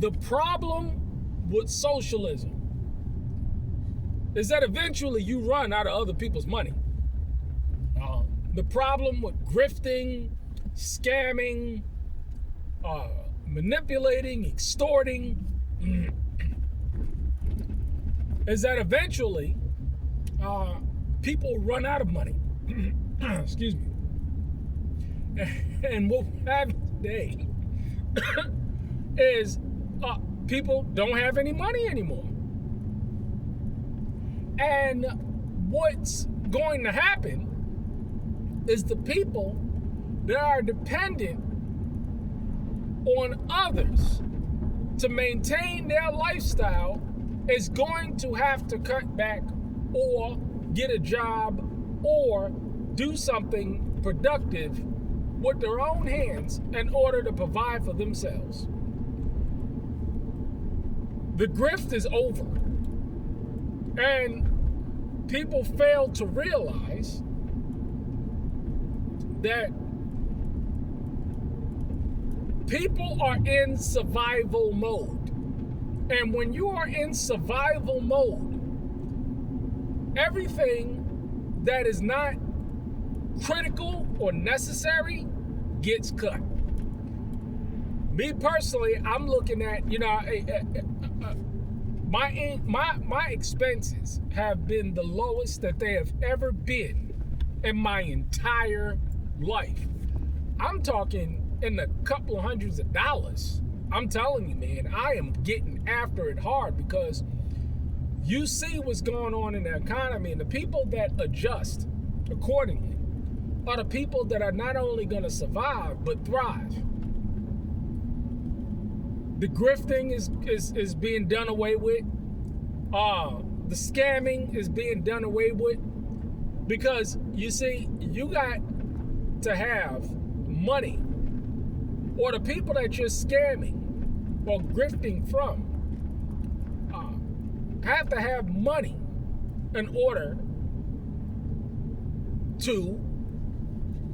The problem with socialism is that eventually you run out of other people's money. The problem with grifting, scamming, manipulating, extorting, is that eventually people run out of money. Excuse me. And what we have today is people don't have any money anymore. And what's going to happen is the people that are dependent on others to maintain their lifestyle is going to have to cut back or get a job or do something productive with their own hands in order to provide for themselves. The grift is over. And people fail to realize that people are in survival mode. And when you are in survival mode, everything that is not critical or necessary gets cut. Me personally, I'm looking at, my expenses have been the lowest that they have ever been in my entire life. I'm talking in a couple of hundreds of dollars. I'm telling you, man, I am getting after it hard because you see what's going on in the economy, and the people that adjust accordingly are the people that are not only going to survive but thrive. The grifting is being done away with. The scamming is being done away with, because you see, you got to have money, or the people that you're scamming or grifting from have to have money in order to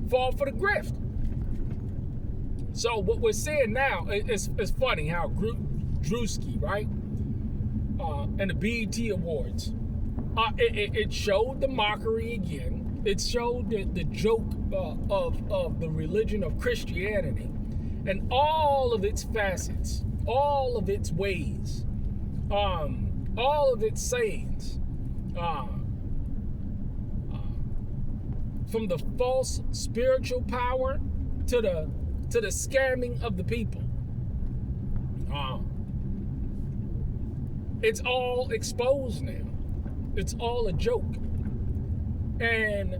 fall for the grift. So what we're seeing now is funny how Drewski, right? And the BET Awards, it showed the mockery again. It showed the joke of the religion of Christianity and all of its facets, all of its ways, all of its sayings, from the false spiritual power to the scamming of the people. It's all exposed now. It's all a joke. And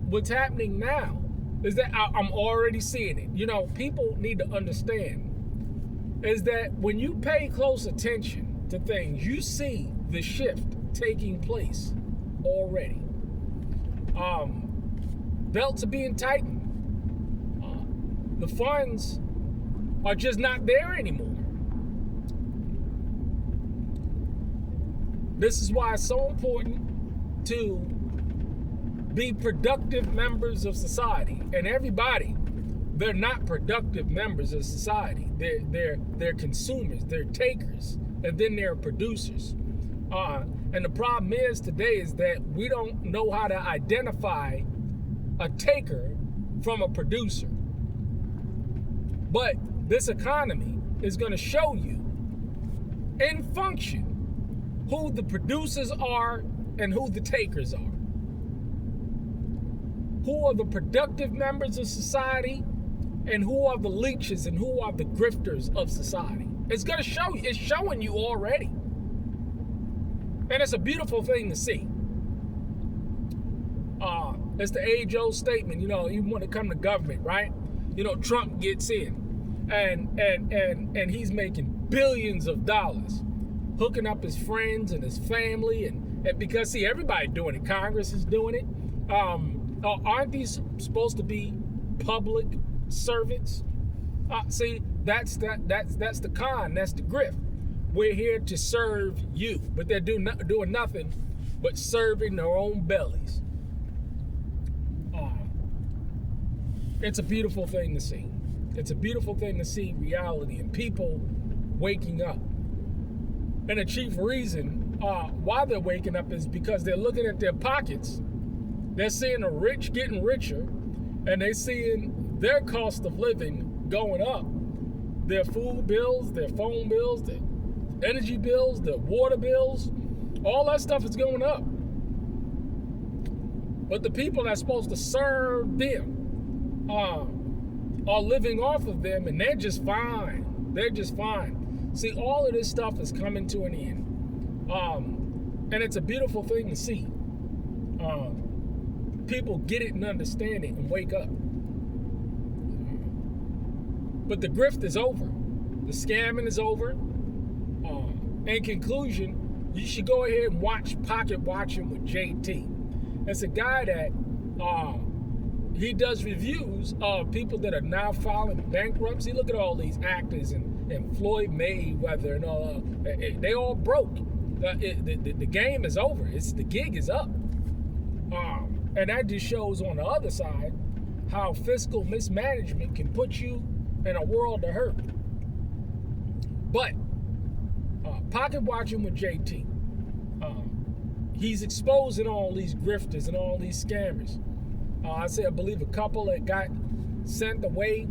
what's happening now is that I'm already seeing it. People need to understand is that when you pay close attention to things, you see the shift taking place already. Belts are being tightened. The funds are just not there anymore. This is why it's so important to be productive members of society. And everybody, they're not productive members of society. They're consumers, they're takers, and then they're producers. And the problem is today is that we don't know how to identify a taker from a producer. But this economy is going to show you in function who the producers are and who the takers are. Who are the productive members of society and who are the leeches and who are the grifters of society. It's going to show you. It's showing you already. And it's a beautiful thing to see. It's the age-old statement, even when it comes to government, right? Trump gets in and he's making billions of dollars, hooking up his friends and his family, and because everybody doing it. Congress is doing it. Aren't these supposed to be public servants? That's the con. That's the grift. We're here to serve you, but they're doing nothing but serving their own bellies. It's a beautiful thing to see. It's a beautiful thing to see reality and people waking up. And the chief reason why they're waking up is because they're looking at their pockets. They're seeing the rich getting richer, and they're seeing their cost of living going up. Their food bills, their phone bills, their energy bills, their water bills, all that stuff is going up. But the people that's supposed to serve them are living off of them, and they're just fine. They're just fine. See, all of this stuff is coming to an end. And it's a beautiful thing to see. People get it and understand it and wake up. But the grift is over. The scamming is over. In conclusion, you should go ahead and watch Pocket Watching with JT. It's a guy that he does reviews of people that are now filing bankruptcy. Look at all these actors and Floyd Mayweather and all. They all broke. The game is over. The gig is up. And that just shows on the other side how fiscal mismanagement can put you in a world of hurt. But Pocket Watching with JT, he's exposing all these grifters and all these scammers. I believe a couple that got sent away,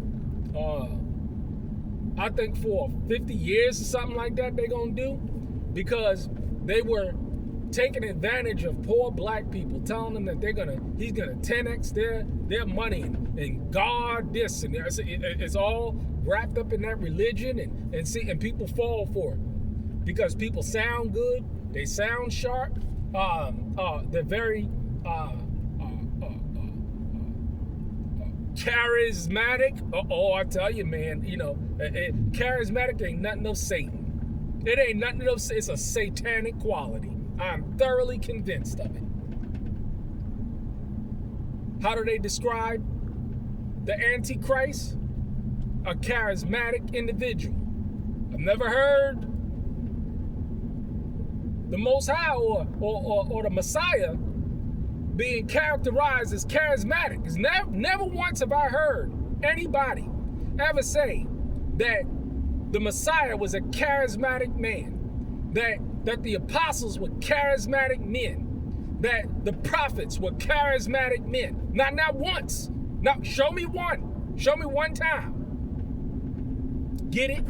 I think for 50 years or something like that they're going to do, because they were taking advantage of poor black people, telling them that he's gonna 10x their money and guard this, and it's all wrapped up in that religion, and people fall for it because people sound good, they sound sharp, they're very charismatic. I tell you, man, charismatic ain't nothing of Satan. It ain't nothing of. It's a satanic quality. I'm thoroughly convinced of it. How do they describe the Antichrist? A charismatic individual. I've never heard the Most High or the Messiah being characterized as charismatic. It's never once have I heard anybody ever say that the Messiah was a charismatic man, that the apostles were charismatic men, that the prophets were charismatic men. Not once. Now, show me one. Show me one time. Get it?